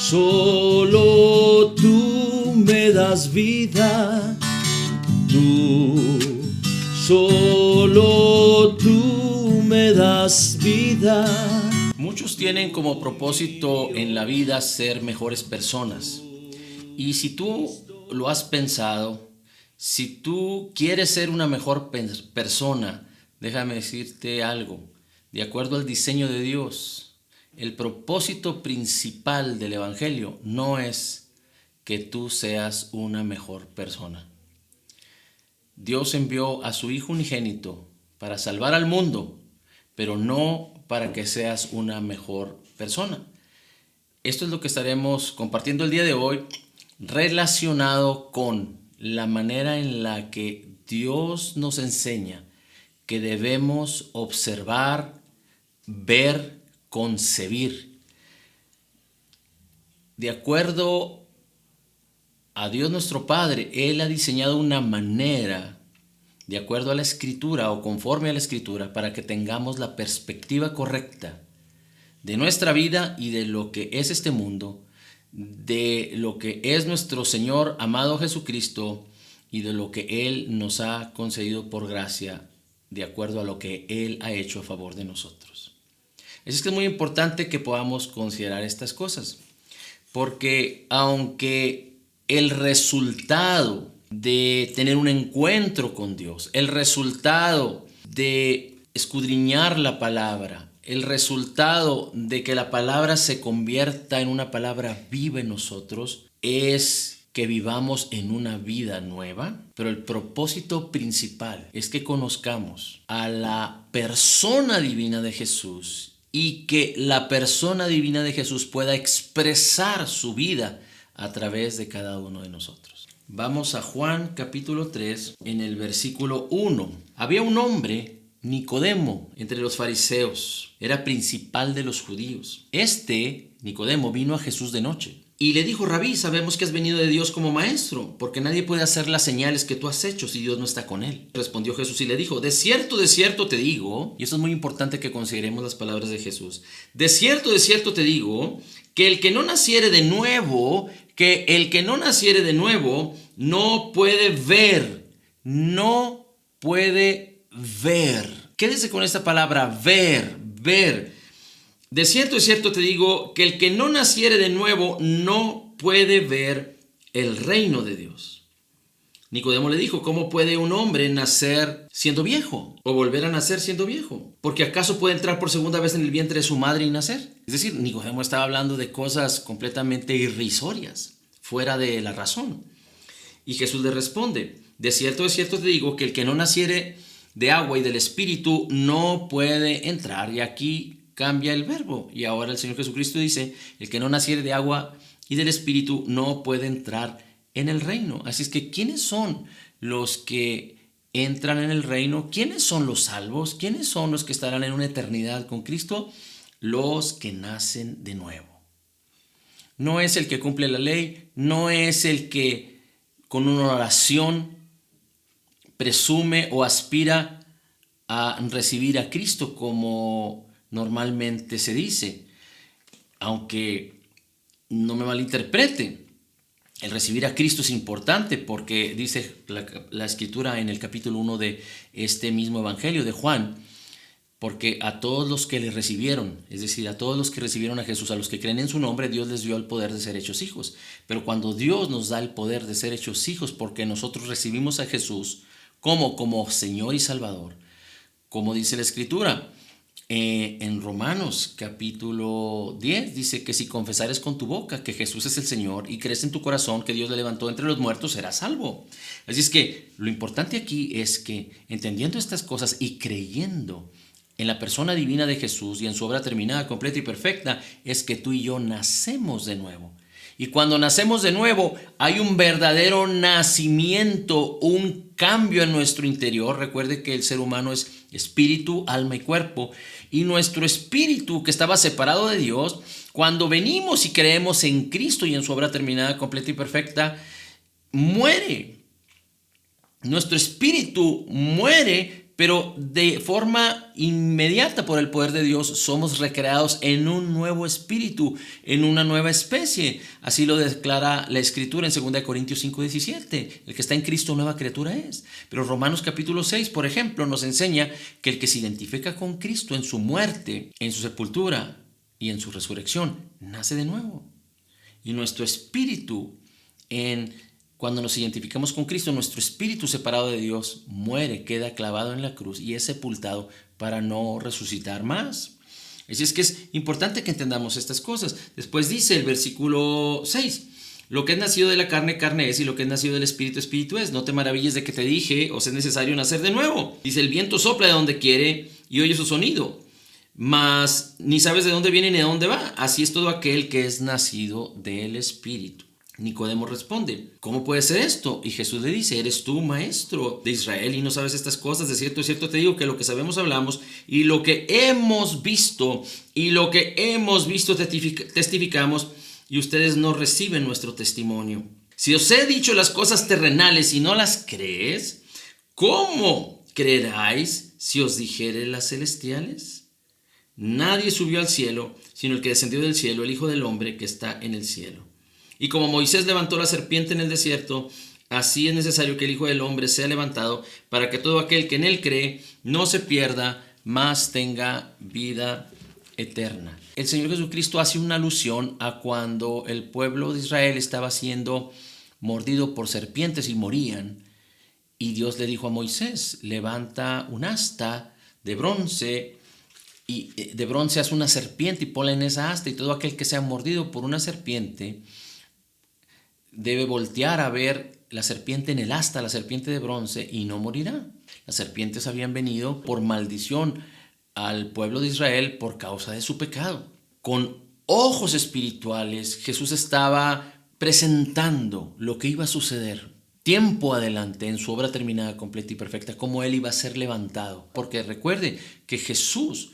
Solo tú me das vida, solo tú me das vida. Muchos tienen como propósito en la vida ser mejores personas. Y si tú lo has pensado, si tú quieres ser una mejor persona, déjame decirte algo. De acuerdo al diseño de Dios, el propósito principal del Evangelio no es que tú seas una mejor persona. Dios envió a su Hijo unigénito para salvar al mundo, pero no para que seas una mejor persona. Esto es lo que estaremos compartiendo el día de hoy, relacionado con la manera en la que Dios nos enseña que debemos observar, ver, concebir. De acuerdo a Dios nuestro Padre, Él ha diseñado una manera, de acuerdo a la Escritura o conforme a la Escritura, para que tengamos la perspectiva correcta de nuestra vida y de lo que es este mundo, de lo que es nuestro Señor amado Jesucristo y de lo que Él nos ha concedido por gracia, de acuerdo a lo que Él ha hecho a favor de nosotros. Así es que es muy importante que podamos considerar estas cosas, porque aunque el resultado de tener un encuentro con Dios, el resultado de escudriñar la palabra, el resultado de que la palabra se convierta en una palabra viva en nosotros, es que vivamos en una vida nueva, pero el propósito principal es que conozcamos a la persona divina de Jesús y que la persona divina de Jesús pueda expresar su vida a través de cada uno de nosotros. Vamos a Juan capítulo 3 en el versículo 1. Había un hombre, Nicodemo, entre los fariseos, era principal de los judíos. Nicodemo, vino a Jesús de noche y le dijo: Rabí, sabemos que has venido de Dios como maestro, porque nadie puede hacer las señales que tú has hecho si Dios no está con él. Respondió Jesús y le dijo: de cierto te digo, y eso es muy importante que consideremos las palabras de Jesús, de cierto te digo, que el que no naciere de nuevo, no puede ver. Quédese con esta palabra, ver. De cierto te digo, que el que no naciere de nuevo no puede ver el reino de Dios. Nicodemo le dijo: ¿cómo puede un hombre nacer siendo viejo o volver a nacer siendo viejo? ¿Porque acaso puede entrar por segunda vez en el vientre de su madre y nacer? Es decir, Nicodemo estaba hablando de cosas completamente irrisorias, fuera de la razón. Y Jesús le responde: de cierto te digo, que el que no naciere de agua y del Espíritu no puede entrar. Y aquí cambia el verbo. Y ahora el Señor Jesucristo dice: el que no naciere de agua y del Espíritu no puede entrar en el reino. Así es que, ¿quiénes son los que entran en el reino? ¿Quiénes son los salvos? ¿Quiénes son los que estarán en una eternidad con Cristo? Los que nacen de nuevo. No es el que cumple la ley, no es el que con una oración presume o aspira a recibir a Cristo, como normalmente se dice. Aunque no me malinterprete, el recibir a Cristo es importante, porque dice la Escritura en el capítulo 1 de este mismo Evangelio de Juan: porque a todos los que le recibieron, es decir, a todos los que recibieron a Jesús, a los que creen en su nombre, Dios les dio el poder de ser hechos hijos. Pero cuando Dios nos da el poder de ser hechos hijos, porque nosotros recibimos a Jesús como Señor y Salvador, como dice la Escritura, en Romanos capítulo 10 dice que si confesares con tu boca que Jesús es el Señor y crees en tu corazón que Dios le levantó entre los muertos, serás salvo. Así es que lo importante aquí es que, entendiendo estas cosas y creyendo en la persona divina de Jesús y en su obra terminada, completa y perfecta, es que tú y yo nacemos de nuevo. Y cuando nacemos de nuevo, hay un verdadero nacimiento, un cambio en nuestro interior. Recuerde que el ser humano es espíritu, alma y cuerpo. Y nuestro espíritu, que estaba separado de Dios, cuando venimos y creemos en Cristo y en su obra terminada, completa y perfecta, muere. Nuestro espíritu muere pero de forma inmediata por el poder de Dios somos recreados en un nuevo espíritu, en una nueva especie. Así lo declara la Escritura en 2 Corintios 5:17. El que está en Cristo nueva criatura es. Pero Romanos capítulo 6, por ejemplo, nos enseña que el que se identifica con Cristo en su muerte, en su sepultura y en su resurrección, nace de nuevo. Y nuestro espíritu cuando nos identificamos con Cristo, nuestro espíritu separado de Dios muere, queda clavado en la cruz y es sepultado para no resucitar más. Así es que es importante que entendamos estas cosas. Después dice el versículo 6, lo que es nacido de la carne, carne es, y lo que es nacido del espíritu, espíritu es. No te maravilles de que te dije, os es necesario nacer de nuevo. Dice, el viento sopla de donde quiere y oye su sonido, mas ni sabes de dónde viene ni de dónde va. Así es todo aquel que es nacido del espíritu. Nicodemo responde, ¿cómo puede ser esto? Y Jesús le dice, ¿eres tú maestro de Israel y no sabes estas cosas? De cierto te digo que lo que sabemos hablamos, y lo que hemos visto testificamos, y ustedes no reciben nuestro testimonio. Si os he dicho las cosas terrenales y no las crees, ¿cómo creeráis si os dijere las celestiales? Nadie subió al cielo, sino el que descendió del cielo, el Hijo del Hombre que está en el cielo. Y como Moisés levantó la serpiente en el desierto, así es necesario que el Hijo del Hombre sea levantado, para que todo aquel que en él cree no se pierda, mas tenga vida eterna. El Señor Jesucristo hace una alusión a cuando el pueblo de Israel estaba siendo mordido por serpientes y morían. Y Dios le dijo a Moisés, levanta un asta de bronce, y de bronce haz una serpiente y ponla en esa asta, y todo aquel que sea mordido por una serpiente debe voltear a ver la serpiente en el asta, la serpiente de bronce, y no morirá. Las serpientes habían venido por maldición al pueblo de Israel por causa de su pecado. Con ojos espirituales, Jesús estaba presentando lo que iba a suceder tiempo adelante en su obra terminada, completa y perfecta, cómo Él iba a ser levantado. Porque recuerde que Jesús,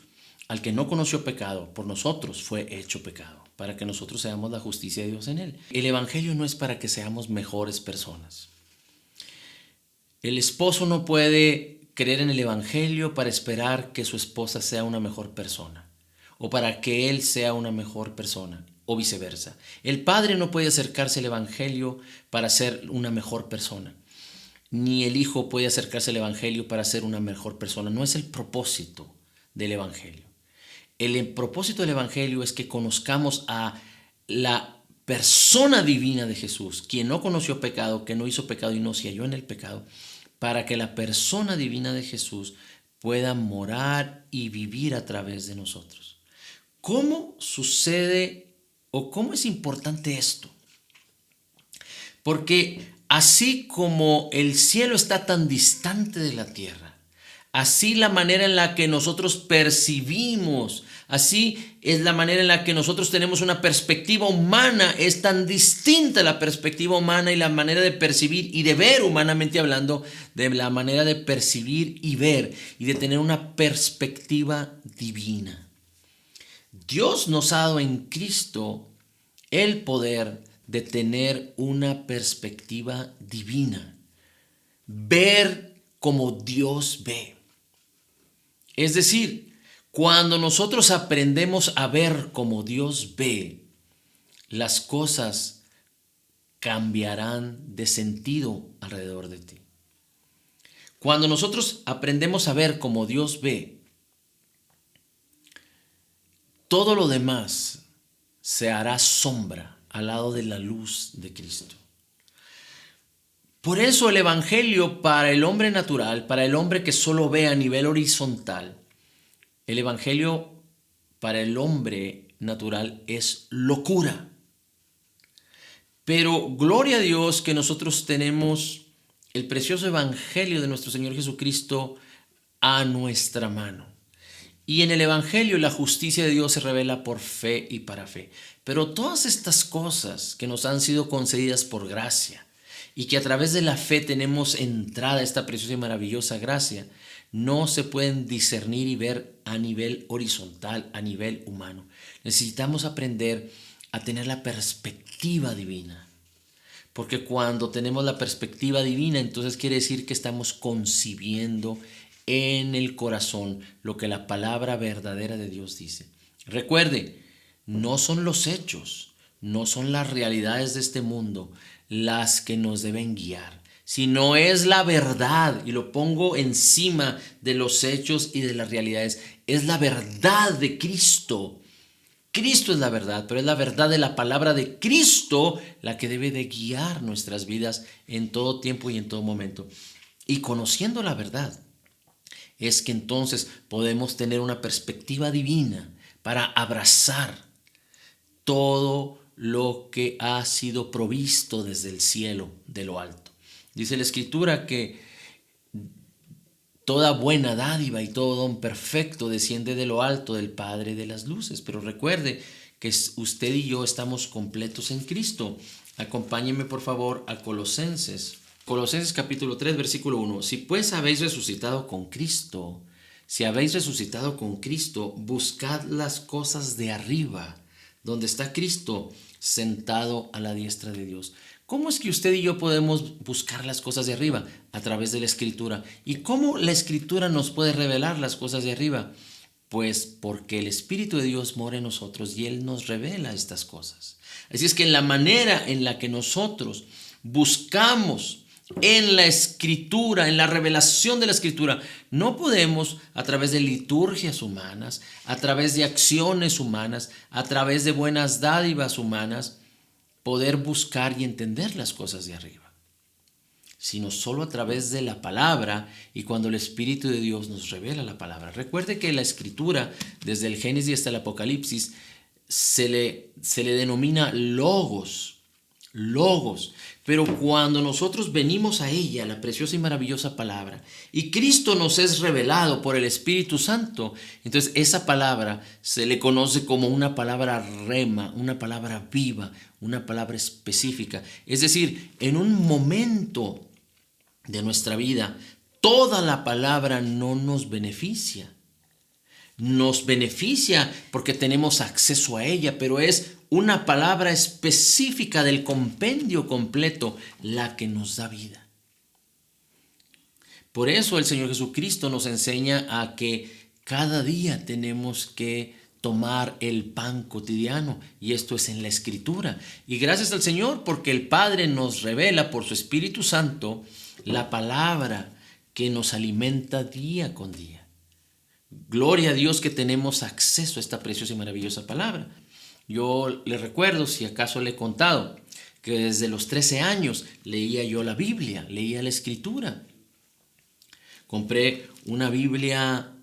al que no conoció pecado, por nosotros fue hecho pecado, para que nosotros seamos la justicia de Dios en Él. El evangelio no es para que seamos mejores personas. El esposo no puede creer en el evangelio para esperar que su esposa sea una mejor persona, o para que él sea una mejor persona, o viceversa. El padre no puede acercarse al evangelio para ser una mejor persona, ni el hijo puede acercarse al evangelio para ser una mejor persona. No es el propósito del evangelio. El propósito del evangelio es que conozcamos a la persona divina de Jesús, quien no conoció pecado, que no hizo pecado y no se halló en el pecado, para que la persona divina de Jesús pueda morar y vivir a través de nosotros. ¿Cómo sucede o cómo es importante esto? Porque así como el cielo está tan distante de la tierra, así la manera en la que nosotros percibimos, así es la manera en la que nosotros tenemos una perspectiva humana, es tan distinta la perspectiva humana y la manera de percibir y de ver, humanamente hablando, de la manera de percibir y ver y de tener una perspectiva divina. Dios nos ha dado en Cristo el poder de tener una perspectiva divina, ver como Dios ve. Es decir, cuando nosotros aprendemos a ver como Dios ve, las cosas cambiarán de sentido alrededor de ti. Cuando nosotros aprendemos a ver como Dios ve, todo lo demás se hará sombra al lado de la luz de Cristo. Por eso el evangelio para el hombre natural, para el hombre que solo ve a nivel horizontal, el evangelio para el hombre natural es locura. Pero gloria a Dios que nosotros tenemos el precioso evangelio de nuestro Señor Jesucristo a nuestra mano. Y en el evangelio la justicia de Dios se revela por fe y para fe. Pero todas estas cosas que nos han sido concedidas por gracia y que a través de la fe tenemos entrada a esta preciosa y maravillosa gracia, no se pueden discernir y ver a nivel horizontal, a nivel humano. Necesitamos aprender a tener la perspectiva divina. Porque cuando tenemos la perspectiva divina, entonces quiere decir que estamos concibiendo en el corazón lo que la palabra verdadera de Dios dice. Recuerde, no son los hechos, no son las realidades de este mundo las que nos deben guiar, sino es la verdad, y lo pongo encima de los hechos y de las realidades, es la verdad de Cristo. Cristo es la verdad, pero es la verdad de la palabra de Cristo la que debe de guiar nuestras vidas en todo tiempo y en todo momento. Y conociendo la verdad, es que entonces podemos tener una perspectiva divina para abrazar todo lo que ha sido provisto desde el cielo de lo alto. Dice la Escritura que toda buena dádiva y todo don perfecto desciende de lo alto del Padre de las luces. Pero recuerde que usted y yo estamos completos en Cristo. Acompáñeme por favor a Colosenses. Colosenses capítulo 3, versículo 1. Si pues habéis resucitado con Cristo, si habéis resucitado con Cristo, buscad las cosas de arriba, donde está Cristo sentado a la diestra de Dios. ¿Cómo es que usted y yo podemos buscar las cosas de arriba? A través de la Escritura. ¿Y cómo la Escritura nos puede revelar las cosas de arriba? Pues porque el Espíritu de Dios mora en nosotros y Él nos revela estas cosas. Así es que la manera en la que nosotros buscamos en la Escritura, en la revelación de la Escritura, no podemos a través de liturgias humanas, a través de acciones humanas, a través de buenas dádivas humanas, poder buscar y entender las cosas de arriba, sino solo a través de la palabra y cuando el Espíritu de Dios nos revela la palabra. Recuerde que la Escritura, desde el Génesis hasta el Apocalipsis, se le denomina logos, pero cuando nosotros venimos a ella, la preciosa y maravillosa palabra, y Cristo nos es revelado por el Espíritu Santo, entonces esa palabra se le conoce como una palabra rema, una palabra viva, una palabra específica. Es decir, en un momento de nuestra vida, toda la palabra no nos beneficia. Nos beneficia porque tenemos acceso a ella, pero es una palabra específica del compendio completo la que nos da vida. Por eso el Señor Jesucristo nos enseña a que cada día tenemos que tomar el pan cotidiano, y esto es en la Escritura. Y gracias al Señor porque el Padre nos revela por su Espíritu Santo la palabra que nos alimenta día con día. Gloria a Dios que tenemos acceso a esta preciosa y maravillosa palabra. Yo le recuerdo, si acaso le he contado, que desde los 13 años leía yo la Biblia, leía la Escritura. Compré una Biblia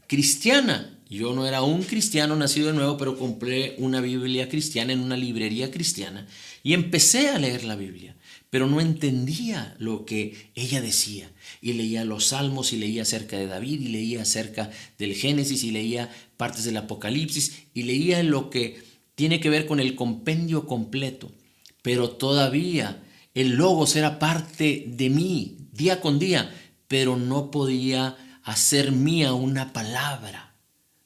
cristiana. Yo no era un cristiano nacido de nuevo, pero compré una Biblia cristiana en una librería cristiana y empecé a leer la Biblia, pero no entendía lo que ella decía. Y leía los Salmos, y leía acerca de David, y leía acerca del Génesis, y leía partes del Apocalipsis, y leía lo que tiene que ver con el compendio completo. Pero todavía el Logos era parte de mí, día con día, pero no podía hacer mía una palabra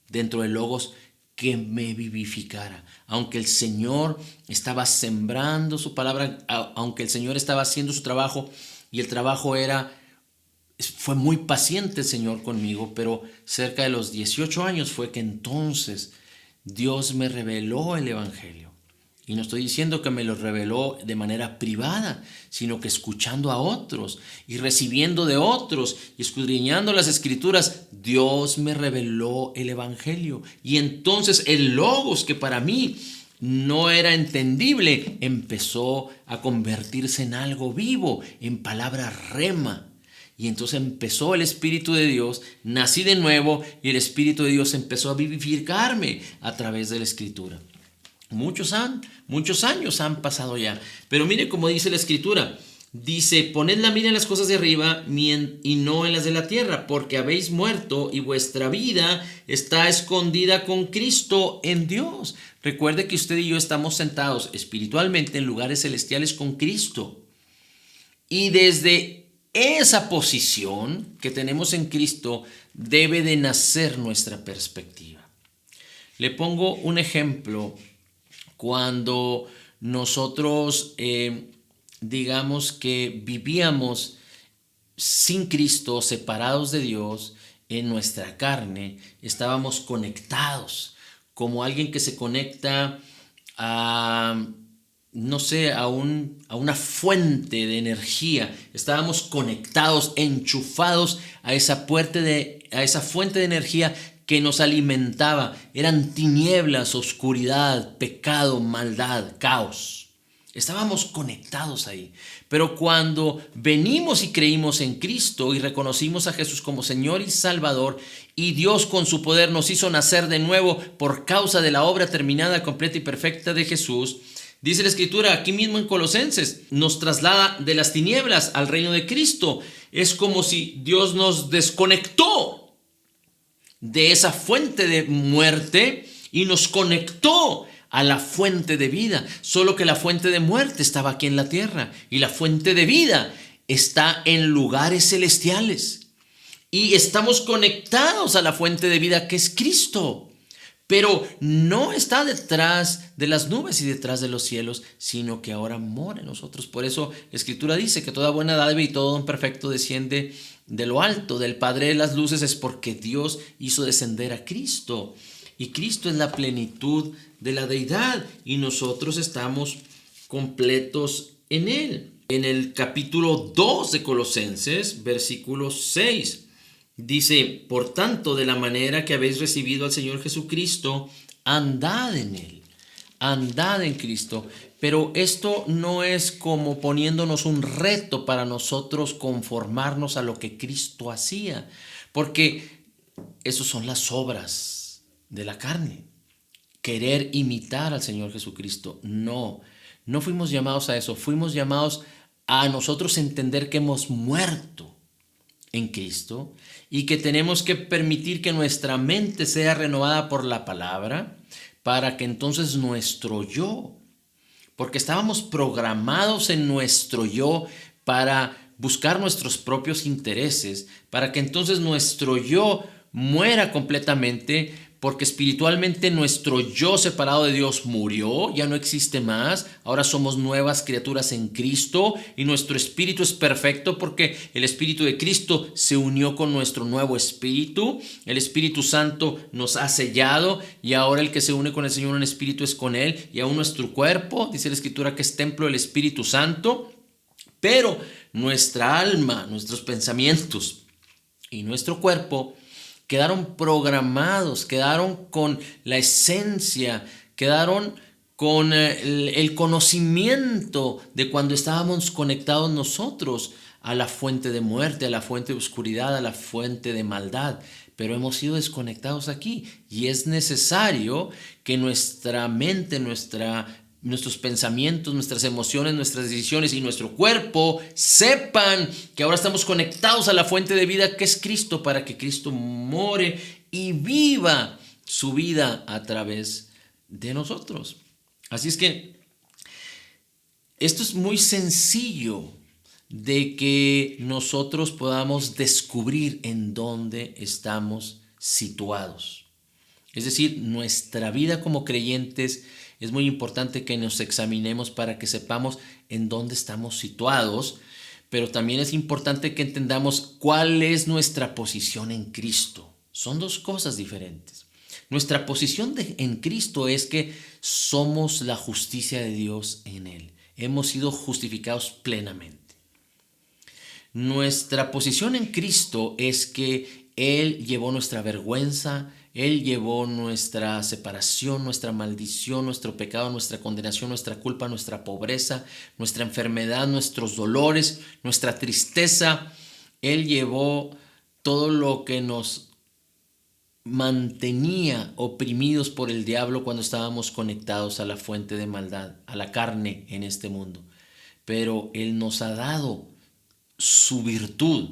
dentro del Logos que me vivificara. Aunque el Señor estaba sembrando su palabra, aunque el Señor estaba haciendo su trabajo, y el trabajo fue muy paciente el Señor conmigo, pero cerca de los 18 años fue que entonces Dios me reveló el Evangelio. Y no estoy diciendo que me lo reveló de manera privada, sino que escuchando a otros y recibiendo de otros y escudriñando las Escrituras, Dios me reveló el Evangelio. Y entonces el Logos, que para mí no era entendible, empezó a convertirse en algo vivo, en palabra rema. Y entonces empezó el Espíritu de Dios, nací de nuevo, y el Espíritu de Dios empezó a vivificarme a través de la Escritura. Muchos años han pasado ya, pero mire cómo dice la Escritura. Dice: poned la mira en las cosas de arriba y no en las de la tierra, porque habéis muerto y vuestra vida está escondida con Cristo en Dios. Recuerde que usted y yo estamos sentados espiritualmente en lugares celestiales con Cristo. Y desde esa posición que tenemos en Cristo debe de nacer nuestra perspectiva. Le pongo un ejemplo. Cuando nosotros, digamos que vivíamos sin Cristo, separados de Dios, en nuestra carne, estábamos conectados, como alguien que se conecta a, no sé, a una fuente de energía. Estábamos conectados, enchufados a esa fuente de energía que nos alimentaba. Eran tinieblas, oscuridad, pecado, maldad, caos. Estábamos conectados ahí. Pero cuando venimos y creímos en Cristo y reconocimos a Jesús como Señor y Salvador, y Dios con su poder nos hizo nacer de nuevo por causa de la obra terminada, completa y perfecta de Jesús, dice la Escritura aquí mismo en Colosenses, nos traslada de las tinieblas al reino de Cristo. Es como si Dios nos desconectó de esa fuente de muerte y nos conectó a la fuente de vida. Solo que la fuente de muerte estaba aquí en la tierra y la fuente de vida está en lugares celestiales. Y estamos conectados a la fuente de vida que es Cristo. Pero no está detrás de las nubes y detrás de los cielos, sino que ahora mora en nosotros. Por eso la Escritura dice que toda buena dádiva y todo don perfecto desciende de lo alto, del Padre de las luces, es porque Dios hizo descender a Cristo. Y Cristo es la plenitud de la deidad y nosotros estamos completos en Él. En el capítulo 2 de Colosenses, versículo 6, dice: por tanto, de la manera que habéis recibido al Señor Jesucristo, andad en Él, andad en Cristo. Pero esto no es como poniéndonos un reto para nosotros conformarnos a lo que Cristo hacía, porque esas son las obras de la carne, querer imitar al Señor Jesucristo. No fuimos llamados a eso, fuimos llamados a nosotros entender que hemos muerto en Cristo y que tenemos que permitir que nuestra mente sea renovada por la palabra para que entonces nuestro yo, porque estábamos programados en nuestro yo para buscar nuestros propios intereses, para que entonces nuestro yo muera completamente, porque espiritualmente nuestro yo separado de Dios murió, ya no existe más. Ahora somos nuevas criaturas en Cristo y nuestro espíritu es perfecto porque el espíritu de Cristo se unió con nuestro nuevo espíritu. El Espíritu Santo nos ha sellado y ahora el que se une con el Señor en espíritu es con Él. Y aún nuestro cuerpo, dice la Escritura, que es templo del Espíritu Santo. Pero nuestra alma, nuestros pensamientos y nuestro cuerpo quedaron programados, quedaron con la esencia, quedaron con el conocimiento de cuando estábamos conectados nosotros a la fuente de muerte, a la fuente de oscuridad, a la fuente de maldad. Pero hemos sido desconectados aquí y es necesario que nuestra mente, nuestros pensamientos, nuestras emociones, nuestras decisiones y nuestro cuerpo sepan que ahora estamos conectados a la fuente de vida que es Cristo, para que Cristo more y viva su vida a través de nosotros. Así es que esto es muy sencillo de que nosotros podamos descubrir en dónde estamos situados. Es decir, nuestra vida como creyentes, es muy importante que nos examinemos para que sepamos en dónde estamos situados, pero también es importante que entendamos cuál es nuestra posición en Cristo. Son dos cosas diferentes. Nuestra posición en Cristo es que somos la justicia de Dios en Él. Hemos sido justificados plenamente. Nuestra posición en Cristo es que Él llevó nuestra vergüenza, Él llevó nuestra separación, nuestra maldición, nuestro pecado, nuestra condenación, nuestra culpa, nuestra pobreza, nuestra enfermedad, nuestros dolores, nuestra tristeza. Él llevó todo lo que nos mantenía oprimidos por el diablo cuando estábamos conectados a la fuente de maldad, a la carne en este mundo. Pero Él nos ha dado su virtud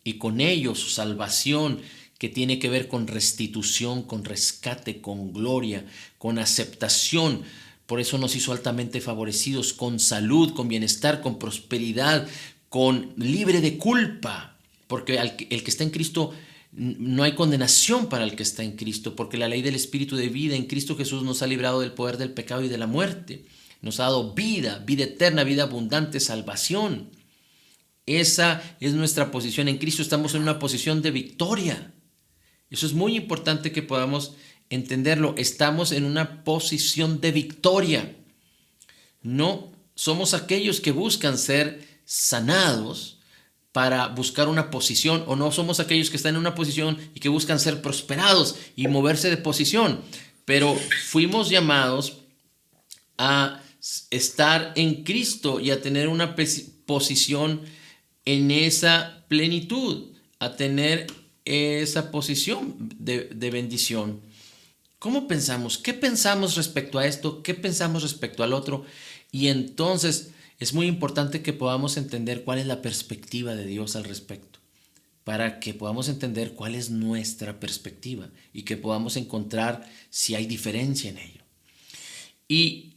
y con ello su salvación, que tiene que ver con restitución, con rescate, con gloria, con aceptación. Por eso nos hizo altamente favorecidos, con salud, con bienestar, con prosperidad, con libre de culpa. Porque el que está en Cristo, no hay condenación para el que está en Cristo, porque la ley del Espíritu de vida en Cristo Jesús nos ha librado del poder del pecado y de la muerte. Nos ha dado vida, vida eterna, vida abundante, salvación. Esa es nuestra posición. En Cristo estamos en una posición de victoria. Eso es muy importante que podamos entenderlo. Estamos en una posición de victoria. No somos aquellos que buscan ser sanados para buscar una posición, o no somos aquellos que están en una posición y que buscan ser prosperados y moverse de posición, pero fuimos llamados a estar en Cristo y a tener una posición en esa plenitud, a tener esa posición de bendición. ¿Cómo pensamos? ¿Qué pensamos respecto a esto? ¿Qué pensamos respecto al otro? Y entonces es muy importante que podamos entender cuál es la perspectiva de Dios al respecto, para que podamos entender cuál es nuestra perspectiva y que podamos encontrar si hay diferencia en ello. Y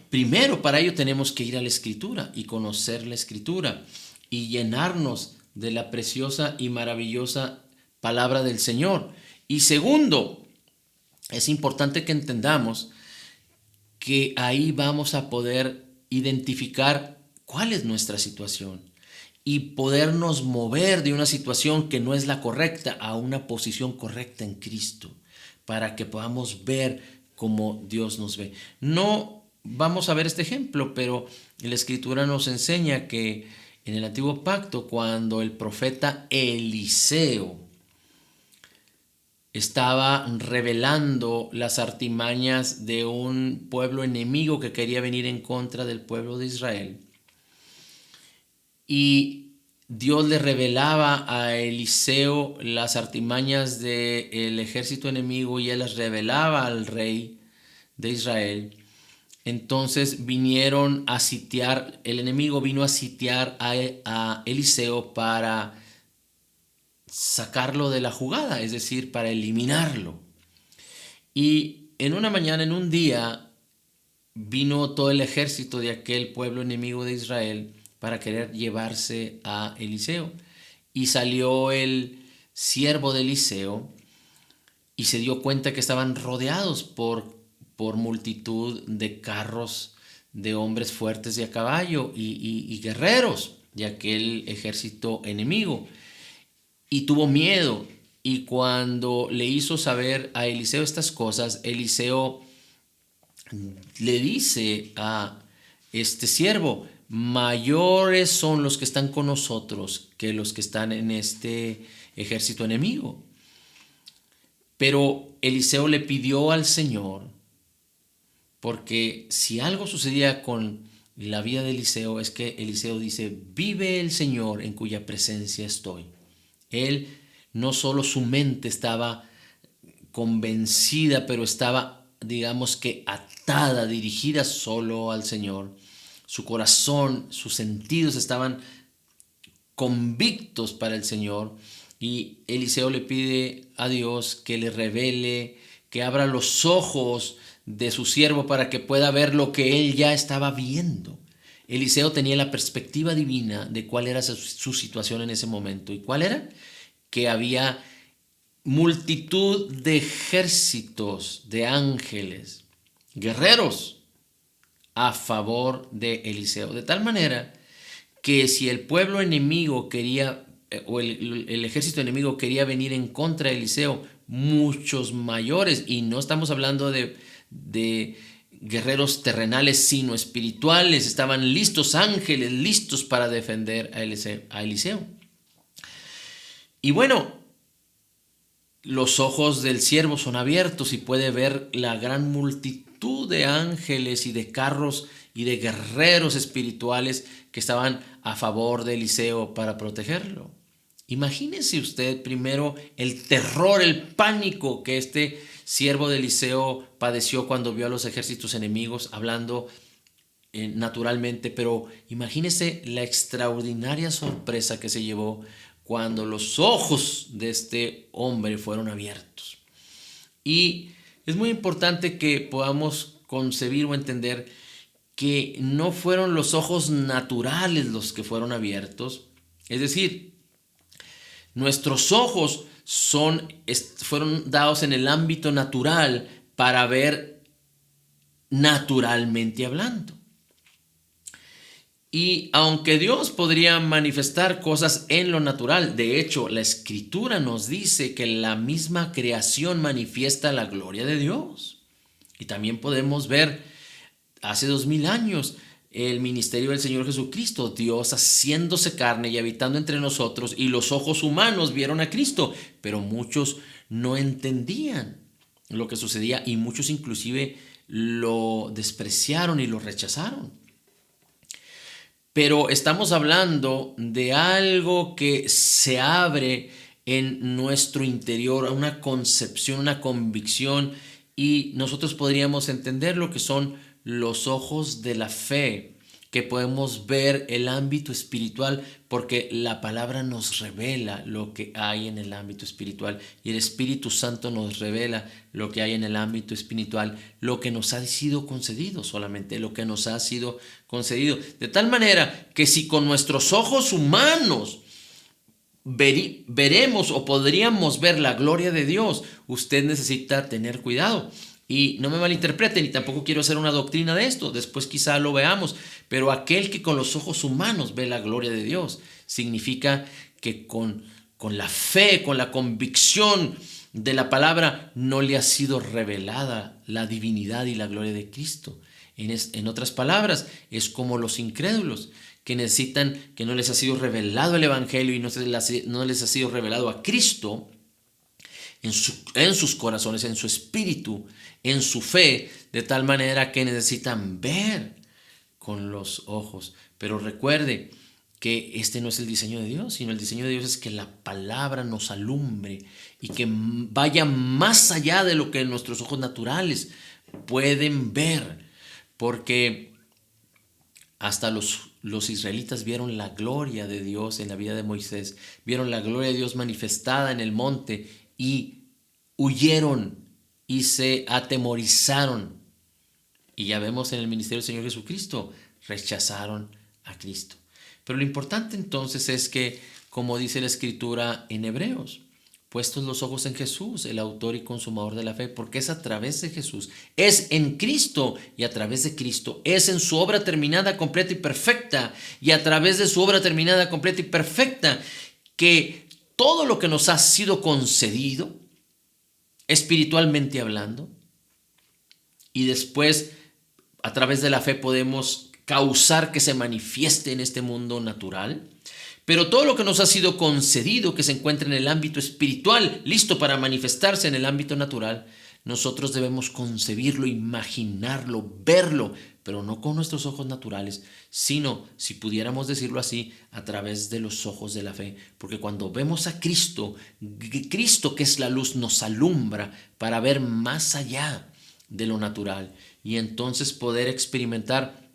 primero para ello tenemos que ir a la Escritura y conocer la Escritura y llenarnos de la preciosa y maravillosa palabra del Señor. Y segundo, es importante que entendamos que ahí vamos a poder identificar cuál es nuestra situación y podernos mover de una situación que no es la correcta a una posición correcta en Cristo, para que podamos ver como Dios nos ve. No vamos a ver este ejemplo, pero la Escritura nos enseña que en el Antiguo Pacto, cuando el profeta Eliseo estaba revelando las artimañas de un pueblo enemigo que quería venir en contra del pueblo de Israel, y Dios le revelaba a Eliseo las artimañas del ejército enemigo y él las revelaba al rey de Israel. Entonces vinieron a sitiar, el enemigo vino a sitiar a Eliseo para sacarlo de la jugada, es decir, para eliminarlo. Y en una mañana, en un día, vino todo el ejército de aquel pueblo enemigo de Israel para querer llevarse a Eliseo. Y salió el siervo de Eliseo y se dio cuenta que estaban rodeados por multitud de carros de hombres fuertes de a caballo y guerreros de aquel ejército enemigo. Y tuvo miedo, y cuando le hizo saber a Eliseo estas cosas, Eliseo le dice a este siervo: mayores son los que están con nosotros que los que están en este ejército enemigo. Pero Eliseo le pidió al Señor, porque si algo sucedía con la vida de Eliseo, es que Eliseo dice: vive el Señor en cuya presencia estoy. Él, no solo su mente estaba convencida, pero estaba, digamos que atada, dirigida solo al Señor. Su corazón, sus sentidos estaban convictos para el Señor. Y Eliseo le pide a Dios que le revele, que abra los ojos de su siervo para que pueda ver lo que él ya estaba viendo. Eliseo tenía la perspectiva divina de cuál era su situación en ese momento. ¿Y cuál era? Que había multitud de ejércitos de ángeles, guerreros, a favor de Eliseo. De tal manera que si el pueblo enemigo quería, o el ejército enemigo quería venir en contra de Eliseo, muchos mayores, y no estamos hablando de guerreros terrenales, sino espirituales, estaban listos, ángeles listos para defender a Eliseo. Y bueno, los ojos del siervo son abiertos y puede ver la gran multitud de ángeles y de carros y de guerreros espirituales que estaban a favor de Eliseo para protegerlo. Imagínese usted primero el terror, el pánico que este siervo de Eliseo padeció cuando vio a los ejércitos enemigos, hablando naturalmente, pero imagínese la extraordinaria sorpresa que se llevó cuando los ojos de este hombre fueron abiertos. Y es muy importante que podamos concebir o entender que no fueron los ojos naturales los que fueron abiertos. Es decir, nuestros ojos fueron dados en el ámbito natural para ver naturalmente hablando. Y aunque Dios podría manifestar cosas en lo natural, de hecho, la Escritura nos dice que la misma creación manifiesta la gloria de Dios. Y también podemos ver hace 2000 años el ministerio del Señor Jesucristo, Dios haciéndose carne y habitando entre nosotros, y los ojos humanos vieron a Cristo, pero muchos no entendían lo que sucedía y muchos inclusive lo despreciaron y lo rechazaron. Pero estamos hablando de algo que se abre en nuestro interior, una concepción, una convicción, y nosotros podríamos entender lo que son los ojos de la fe, que podemos ver el ámbito espiritual, porque la palabra nos revela lo que hay en el ámbito espiritual, y el Espíritu Santo nos revela lo que hay en el ámbito espiritual, lo que nos ha sido concedido, solamente lo que nos ha sido concedido. De tal manera que si con nuestros ojos humanos veremos o podríamos ver la gloria de Dios, usted necesita tener cuidado. Y no me malinterpreten, y tampoco quiero hacer una doctrina de esto, después quizá lo veamos, pero aquel que con los ojos humanos ve la gloria de Dios, significa que con la fe, con la convicción de la palabra, no le ha sido revelada la divinidad y la gloria de Cristo. En otras palabras, es como los incrédulos que necesitan, que no les ha sido revelado el Evangelio y no les ha sido revelado a Cristo en sus corazones, en su espíritu, en su fe, de tal manera que necesitan ver con los ojos. Pero recuerde que este no es el diseño de Dios, sino el diseño de Dios es que la palabra nos alumbre y que vaya más allá de lo que nuestros ojos naturales pueden ver, porque hasta los israelitas vieron la gloria de Dios en la vida de Moisés, vieron la gloria de Dios manifestada en el monte y huyeron y se atemorizaron. Y ya vemos en el ministerio del Señor Jesucristo, rechazaron a Cristo. Pero lo importante entonces es que, como dice la Escritura en Hebreos, puestos los ojos en Jesús, el autor y consumador de la fe, porque es a través de Jesús, es en Cristo y a través de Cristo, es en su obra terminada, completa y perfecta, y a través de su obra terminada, completa y perfecta, que todo lo que nos ha sido concedido, espiritualmente hablando, y después a través de la fe podemos causar que se manifieste en este mundo natural. Pero todo lo que nos ha sido concedido, que se encuentra en el ámbito espiritual, listo para manifestarse en el ámbito natural, nosotros debemos concebirlo, imaginarlo, verlo, pero no con nuestros ojos naturales, sino, si pudiéramos decirlo así, a través de los ojos de la fe. Porque cuando vemos a Cristo, Cristo que es la luz, nos alumbra para ver más allá de lo natural y entonces poder experimentar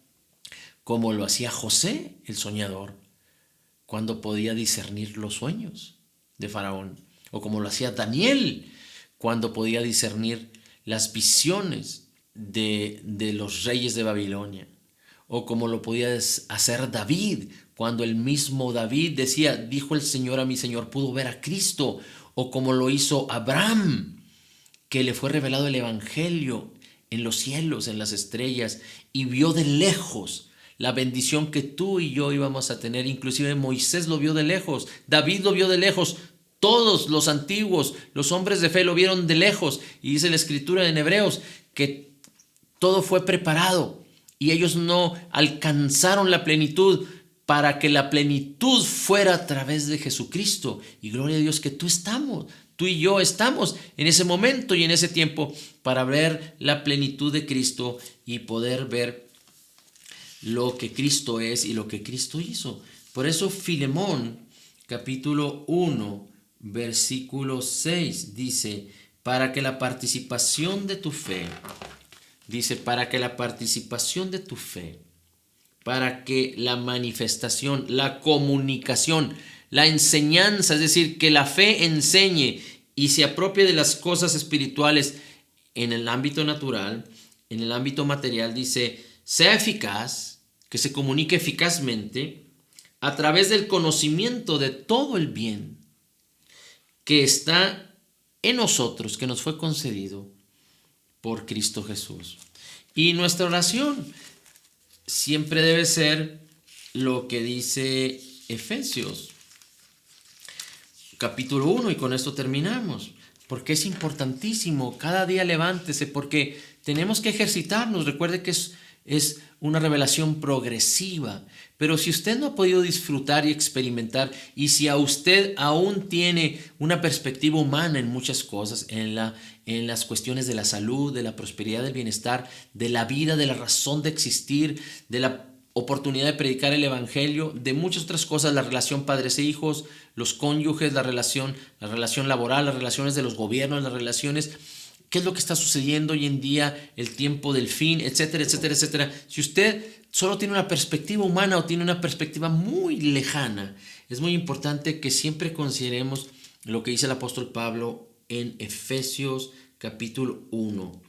como lo hacía José, el soñador, cuando podía discernir los sueños de Faraón, o como lo hacía Daniel, cuando podía discernir las visiones de los reyes de Babilonia, o como lo podía hacer David, cuando el mismo David decía, dijo el Señor a mi Señor, pudo ver a Cristo, o como lo hizo Abraham, que le fue revelado el Evangelio en los cielos, en las estrellas, y vio de lejos la bendición que tú y yo íbamos a tener. Inclusive Moisés lo vio de lejos, David lo vio de lejos, todos los antiguos, los hombres de fe lo vieron de lejos. Y dice la Escritura en Hebreos que todo fue preparado y ellos no alcanzaron la plenitud para que la plenitud fuera a través de Jesucristo. Y gloria a Dios que tú y yo estamos en ese momento y en ese tiempo para ver la plenitud de Cristo y poder ver lo que Cristo es y lo que Cristo hizo. Por eso Filemón, capítulo 1, versículo 6, dice, para que la participación de tu fe, para que la manifestación, la comunicación, la enseñanza, es decir, que la fe enseñe y se apropie de las cosas espirituales en el ámbito natural, en el ámbito material, dice, sea eficaz, que se comunique eficazmente a través del conocimiento de todo el bien que está en nosotros, que nos fue concedido por Cristo Jesús. Y nuestra oración siempre debe ser lo que dice Efesios capítulo 1 y con esto terminamos. Porque es importantísimo, cada día levántese porque tenemos que ejercitarnos. Recuerde que es una revelación progresiva. Pero si usted no ha podido disfrutar y experimentar, y si a usted aún tiene una perspectiva humana en muchas cosas, en las cuestiones de la salud, de la prosperidad, del bienestar, de la vida, de la razón de existir, de la oportunidad de predicar el evangelio, de muchas otras cosas, la relación padres e hijos, los cónyuges, la relación laboral, las relaciones de los gobiernos, las relaciones, qué es lo que está sucediendo hoy en día, el tiempo del fin, etcétera, etcétera, etcétera. Si usted solo tiene una perspectiva humana o tiene una perspectiva muy lejana, es muy importante que siempre consideremos lo que dice el apóstol Pablo en Efesios capítulo 1.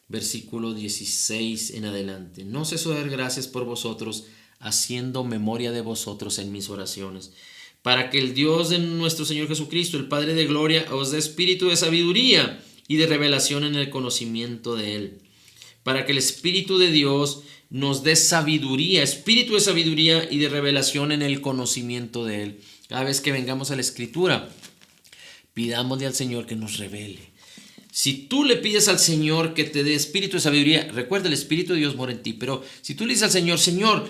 Versículo 16 en adelante. No ceso de dar gracias por vosotros, haciendo memoria de vosotros en mis oraciones, para que el Dios de nuestro Señor Jesucristo, el Padre de gloria, os dé espíritu de sabiduría y de revelación en el conocimiento de Él. Para que el Espíritu de Dios nos dé sabiduría, espíritu de sabiduría y de revelación en el conocimiento de Él. Cada vez que vengamos a la Escritura, pidámosle al Señor que nos revele. Si tú le pides al Señor que te dé espíritu de sabiduría, recuerda, el Espíritu de Dios mora en ti, pero si tú le dices al Señor, Señor,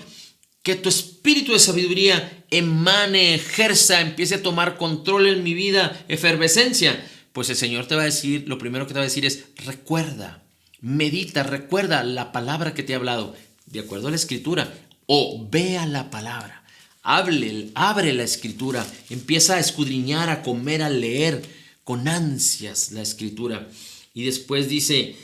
que tu espíritu de sabiduría emane, ejerza, empiece a tomar control en mi vida, efervescencia, pues el Señor te va a decir, lo primero que te va a decir es, recuerda, medita, recuerda la palabra que te he hablado, de acuerdo a la Escritura, o vea la palabra, abre la Escritura, empieza a escudriñar, a comer, a leer con ansias la Escritura. Y después dice,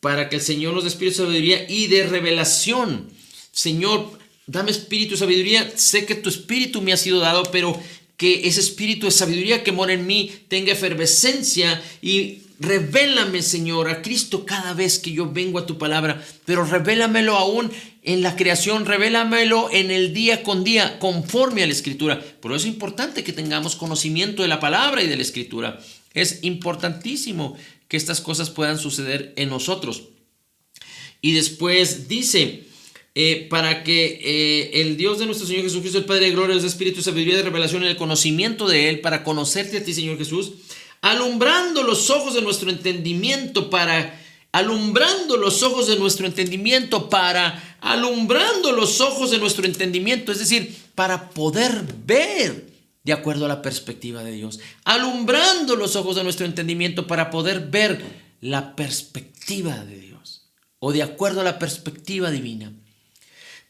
para que el Señor nos dé espíritu de sabiduría y de revelación. Señor, dame espíritu de sabiduría. Sé que tu espíritu me ha sido dado, pero que ese espíritu de sabiduría que mora en mí tenga efervescencia y revélame, Señor, a Cristo cada vez que yo vengo a tu palabra, pero revélamelo aún en la creación, revélamelo en el día con día, conforme a la Escritura. Por eso es importante que tengamos conocimiento de la palabra y de la Escritura. Es importantísimo que estas cosas puedan suceder en nosotros. Y después dice, para que el Dios de nuestro Señor Jesucristo, el Padre de gloria, de espíritu, sabiduría, de revelación en el conocimiento de Él, para conocerte a ti, Señor Jesús, alumbrando los ojos de nuestro entendimiento alumbrando los ojos de nuestro entendimiento, es decir, para poder ver de acuerdo a la perspectiva de Dios, alumbrando los ojos de nuestro entendimiento para poder ver la perspectiva de Dios o de acuerdo a la perspectiva divina.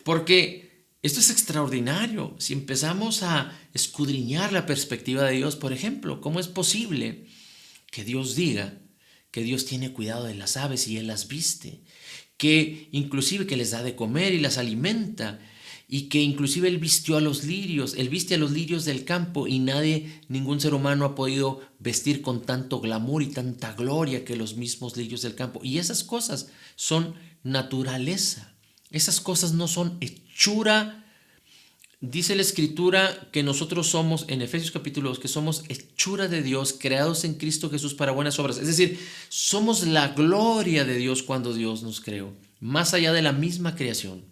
Porque esto es extraordinario. Si empezamos a escudriñar la perspectiva de Dios, por ejemplo, ¿cómo es posible que Dios diga que Dios tiene cuidado de las aves y Él las viste? Que inclusive que les da de comer y las alimenta, y que inclusive Él vistió a los lirios, Él viste a los lirios del campo, y ningún ser humano ha podido vestir con tanto glamour y tanta gloria que los mismos lirios del campo. Y esas cosas son naturaleza. Esas cosas no son hechura. Dice la Escritura que nosotros somos, en Efesios capítulo 2, que somos hechura de Dios, creados en Cristo Jesús para buenas obras. Es decir, somos la gloria de Dios cuando Dios nos creó, más allá de la misma creación.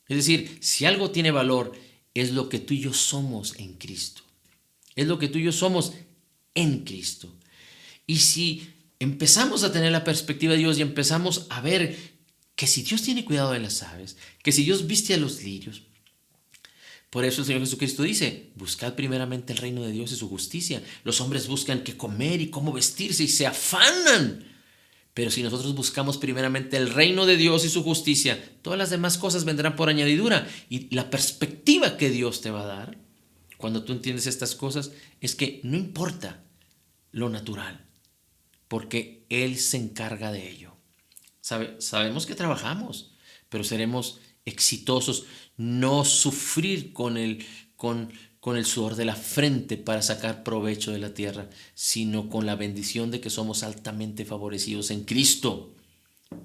Es decir, si algo tiene valor, es lo que tú y yo somos en Cristo. Es lo que tú y yo somos en Cristo. Y si empezamos a tener la perspectiva de Dios y empezamos a ver que si Dios tiene cuidado de las aves, que si Dios viste a los lirios, por eso el Señor Jesucristo dice, buscad primeramente el reino de Dios y su justicia. Los hombres buscan qué comer y cómo vestirse y se afanan. Pero si nosotros buscamos primeramente el reino de Dios y su justicia, todas las demás cosas vendrán por añadidura. Y la perspectiva que Dios te va a dar, cuando tú entiendes estas cosas, es que no importa lo natural, porque Él se encarga de ello. Sabemos que trabajamos, pero seremos exitosos, no sufrir con el sudor de la frente para sacar provecho de la tierra, sino con la bendición de que somos altamente favorecidos en Cristo,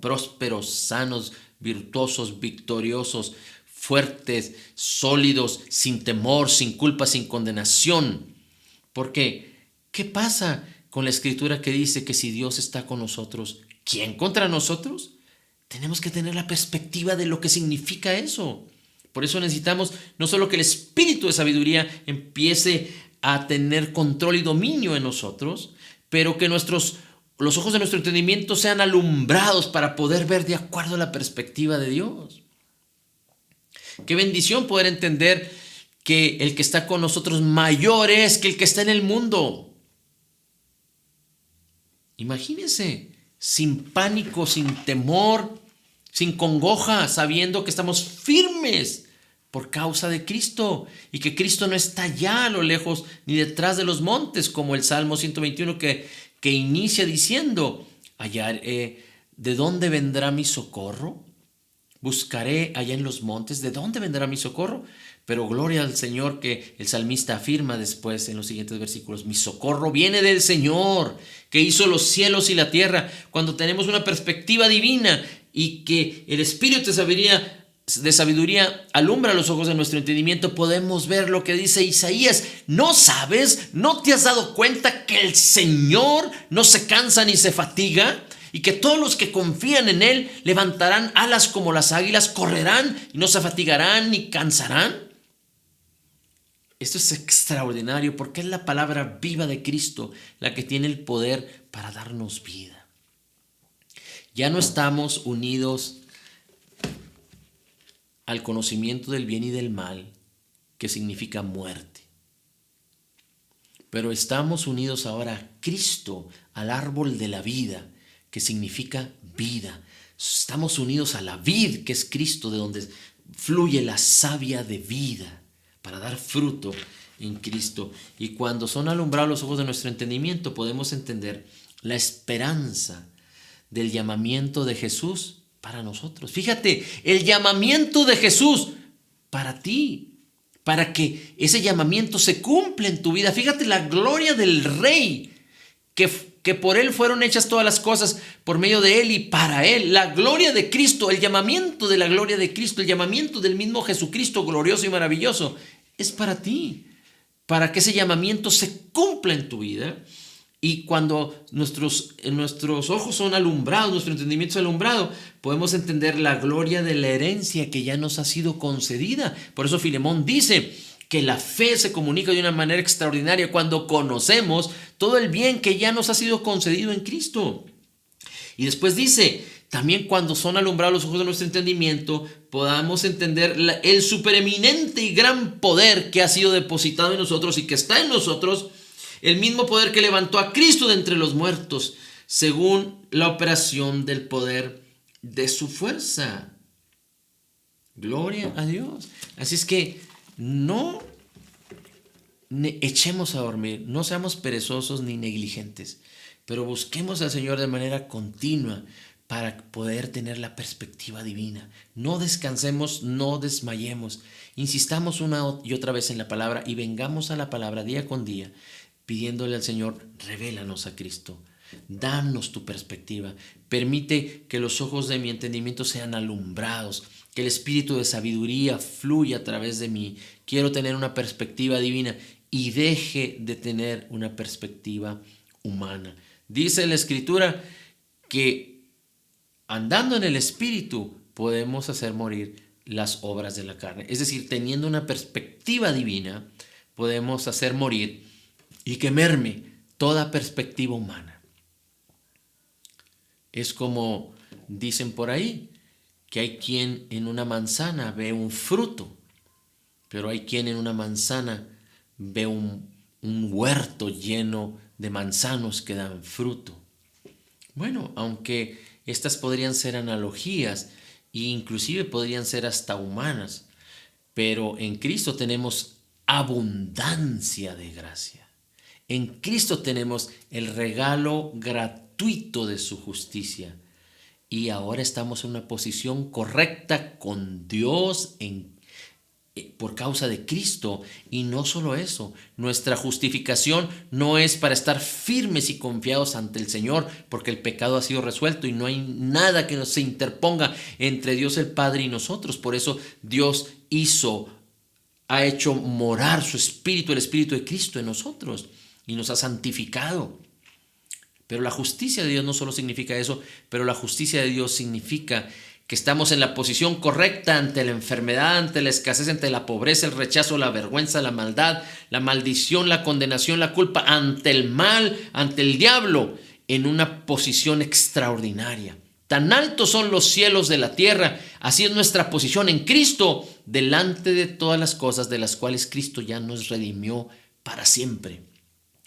prósperos, sanos, virtuosos, victoriosos, fuertes, sólidos, sin temor, sin culpa, sin condenación. Porque, ¿qué pasa con la Escritura que dice que si Dios está con nosotros, ¿quién contra nosotros? Tenemos que tener la perspectiva de lo que significa eso. Por eso necesitamos no solo que el espíritu de sabiduría empiece a tener control y dominio en nosotros, pero que los ojos de nuestro entendimiento sean alumbrados para poder ver de acuerdo a la perspectiva de Dios. Qué bendición poder entender que el que está con nosotros mayor es que el que está en el mundo. Imagínense, sin pánico, sin temor, sin congoja, sabiendo que estamos firmes por causa de Cristo y que Cristo no está allá a lo lejos ni detrás de los montes, como el Salmo 121 que inicia diciendo, ¿de dónde vendrá mi socorro? Buscaré allá en los montes, ¿de dónde vendrá mi socorro? Pero gloria al Señor, que el salmista afirma después en los siguientes versículos, mi socorro viene del Señor, que hizo los cielos y la tierra. Cuando tenemos una perspectiva divina y que el espíritu de sabiduría alumbra los ojos de nuestro entendimiento, podemos ver lo que dice Isaías. ¿No sabes? ¿No te has dado cuenta que el Señor no se cansa ni se fatiga? Y que todos los que confían en Él levantarán alas como las águilas, correrán y no se fatigarán ni cansarán. Esto es extraordinario porque es la palabra viva de Cristo la que tiene el poder para darnos vida. Ya no estamos unidos al conocimiento del bien y del mal, que significa muerte. Pero estamos unidos ahora a Cristo, al árbol de la vida, que significa vida. Estamos unidos a la vid, que es Cristo, de donde fluye la savia de vida, para dar fruto en Cristo. Y cuando son alumbrados los ojos de nuestro entendimiento, podemos entender la esperanza del llamamiento de Jesús para nosotros. Fíjate, el llamamiento de Jesús para ti, para que ese llamamiento se cumpla en tu vida. Fíjate la gloria del Rey, que por Él fueron hechas todas las cosas, por medio de Él y para Él. La gloria de Cristo, el llamamiento de la gloria de Cristo, el llamamiento del mismo Jesucristo glorioso y maravilloso, es para ti, para que ese llamamiento se cumpla en tu vida. Y cuando nuestros ojos son alumbrados, nuestro entendimiento es alumbrado, podemos entender la gloria de la herencia que ya nos ha sido concedida. Por eso Filemón dice que la fe se comunica de una manera extraordinaria cuando conocemos todo el bien que ya nos ha sido concedido en Cristo. Y después dice, también cuando son alumbrados los ojos de nuestro entendimiento, podamos entender el supereminente y gran poder que ha sido depositado en nosotros y que está en nosotros, el mismo poder que levantó a Cristo de entre los muertos, según la operación del poder de su fuerza. Gloria a Dios. Así es que no echemos a dormir, no seamos perezosos ni negligentes, pero busquemos al Señor de manera continua para poder tener la perspectiva divina. No descansemos, no desmayemos. Insistamos una y otra vez en la palabra y vengamos a la palabra día con día, pidiéndole al Señor, revélanos a Cristo, danos tu perspectiva, permite que los ojos de mi entendimiento sean alumbrados, que el espíritu de sabiduría fluya a través de mí. Quiero tener una perspectiva divina y deje de tener una perspectiva humana. Dice la Escritura que andando en el espíritu podemos hacer morir las obras de la carne. Es decir, teniendo una perspectiva divina, podemos hacer morir y que merme toda perspectiva humana. Es como dicen por ahí, que hay quien en una manzana ve un fruto, pero hay quien en una manzana ve un huerto lleno de manzanos que dan fruto. Bueno, aunque estas podrían ser analogías e inclusive podrían ser hasta humanas, pero en Cristo tenemos abundancia de gracia. En Cristo tenemos el regalo gratuito de su justicia. Y ahora estamos en una posición correcta con Dios por causa de Cristo. Y no solo eso, nuestra justificación no es para estar firmes y confiados ante el Señor, porque el pecado ha sido resuelto y no hay nada que se interponga entre Dios el Padre y nosotros. Por eso Dios ha hecho morar su Espíritu, el Espíritu de Cristo en nosotros, y nos ha santificado. Pero la justicia de Dios no solo significa eso, pero la justicia de Dios significa que estamos en la posición correcta ante la enfermedad, ante la escasez, ante la pobreza, el rechazo, la vergüenza, la maldad, la maldición, la condenación, la culpa, ante el mal, ante el diablo, en una posición extraordinaria. Tan altos son los cielos de la tierra, así es nuestra posición en Cristo, delante de todas las cosas de las cuales Cristo ya nos redimió para siempre.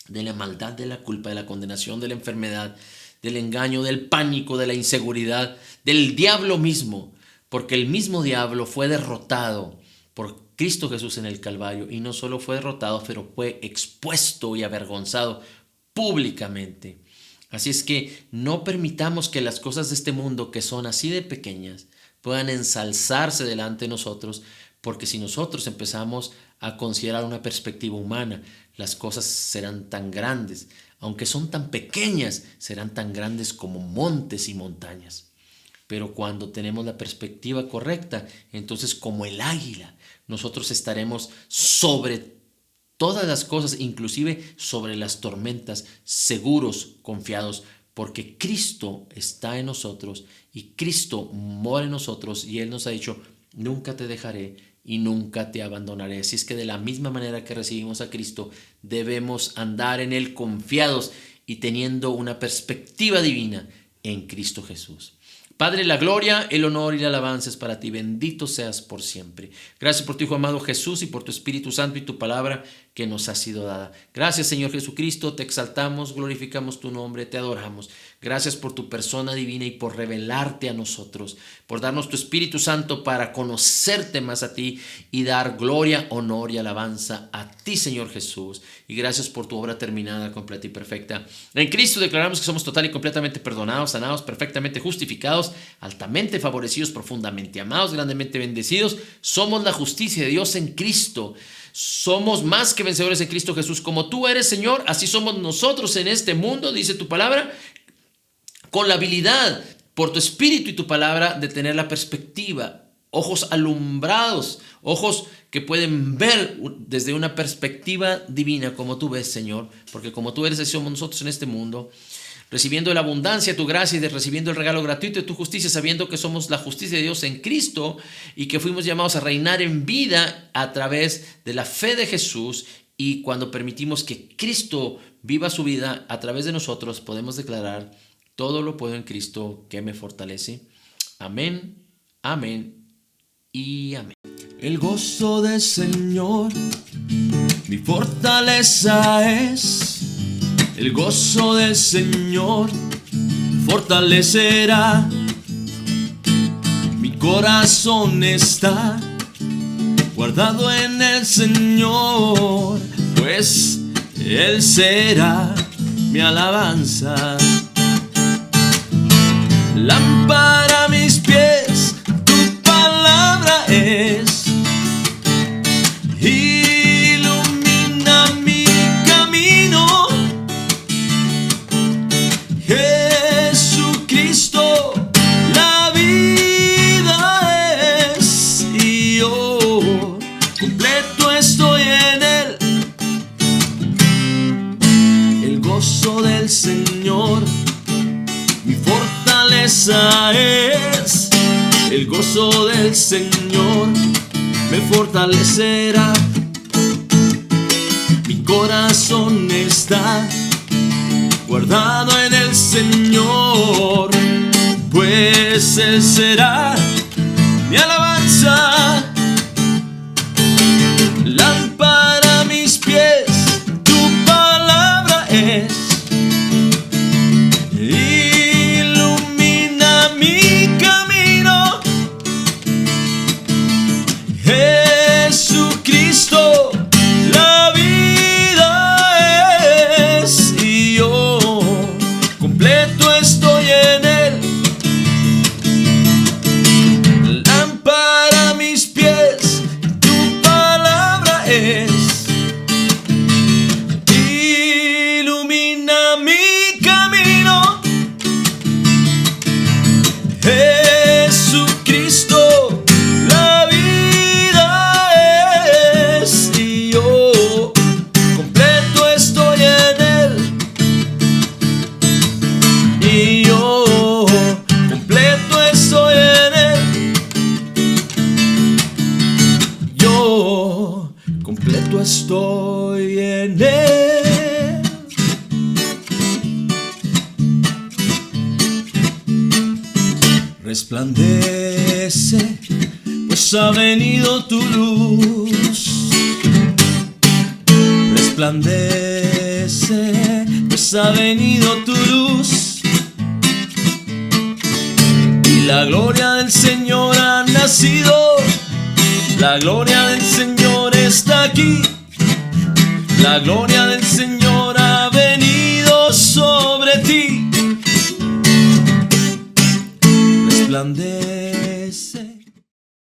De la maldad, de la culpa, de la condenación, de la enfermedad, del engaño, del pánico, de la inseguridad, del diablo mismo, porque el mismo diablo fue derrotado por Cristo Jesús en el Calvario, y no solo fue derrotado, pero fue expuesto y avergonzado públicamente. Así es que no permitamos que las cosas de este mundo, que son así de pequeñas, puedan ensalzarse delante de nosotros, porque si nosotros empezamos a considerar una perspectiva humana, las cosas serán tan grandes. Aunque son tan pequeñas, serán tan grandes como montes y montañas. Pero cuando tenemos la perspectiva correcta, entonces como el águila, nosotros estaremos sobre todas las cosas, inclusive sobre las tormentas, seguros, confiados, porque Cristo está en nosotros y Cristo mora en nosotros, y Él nos ha dicho: nunca te dejaré y nunca te abandonaré. Así es que de la misma manera que recibimos a Cristo, debemos andar en Él confiados y teniendo una perspectiva divina en Cristo Jesús. Padre, la gloria, el honor y la alabanza es para ti. Bendito seas por siempre. Gracias por tu Hijo amado Jesús y por tu Espíritu Santo y tu palabra que nos ha sido dada. Gracias, Señor Jesucristo, te exaltamos, glorificamos tu nombre, te adoramos. Gracias por tu persona divina y por revelarte a nosotros, por darnos tu Espíritu Santo para conocerte más a ti y dar gloria, honor y alabanza a ti, Señor Jesús. Y gracias por tu obra terminada, completa y perfecta. En Cristo declaramos que somos total y completamente perdonados, sanados, perfectamente justificados, altamente favorecidos, profundamente amados, grandemente bendecidos. Somos la justicia de Dios en Cristo. Somos más que vencedores en Cristo Jesús. Como tú eres, Señor, así somos nosotros en este mundo, dice tu palabra, con la habilidad, por tu Espíritu y tu palabra, de tener la perspectiva, ojos alumbrados, ojos que pueden ver desde una perspectiva divina, como tú ves, Señor, porque como tú eres, así somos nosotros en este mundo, recibiendo la abundancia de tu gracia y recibiendo el regalo gratuito de tu justicia, sabiendo que somos la justicia de Dios en Cristo y que fuimos llamados a reinar en vida a través de la fe de Jesús. Y cuando permitimos que Cristo viva su vida a través de nosotros, podemos declarar: todo lo puedo en Cristo que me fortalece. Amén, amén y amén. El gozo del Señor mi fortaleza es. El gozo del Señor fortalecerá. Mi corazón está guardado en el Señor, pues Él será mi alabanza. Lámpara a mis pies, tu palabra es. Ilumina mi camino. Jesucristo, la vida es. Y yo completo estoy en Él. El gozo del Señor mi fortaleza es. El gozo del Señor me fortalecerá. Mi corazón está guardado en el Señor, pues Él será mi alabanza. Lámpara a mis pies, tu palabra es. Ilumina mi camino. Jesucristo, la vida es. Y yo completo estoy en Él. Lámpara a mis pies, completo estoy en Él. Resplandece, pues ha venido tu luz. Resplandece, pues ha venido tu luz. Y la gloria del Señor ha nacido. La gloria del Señor está aquí. La gloria del Señor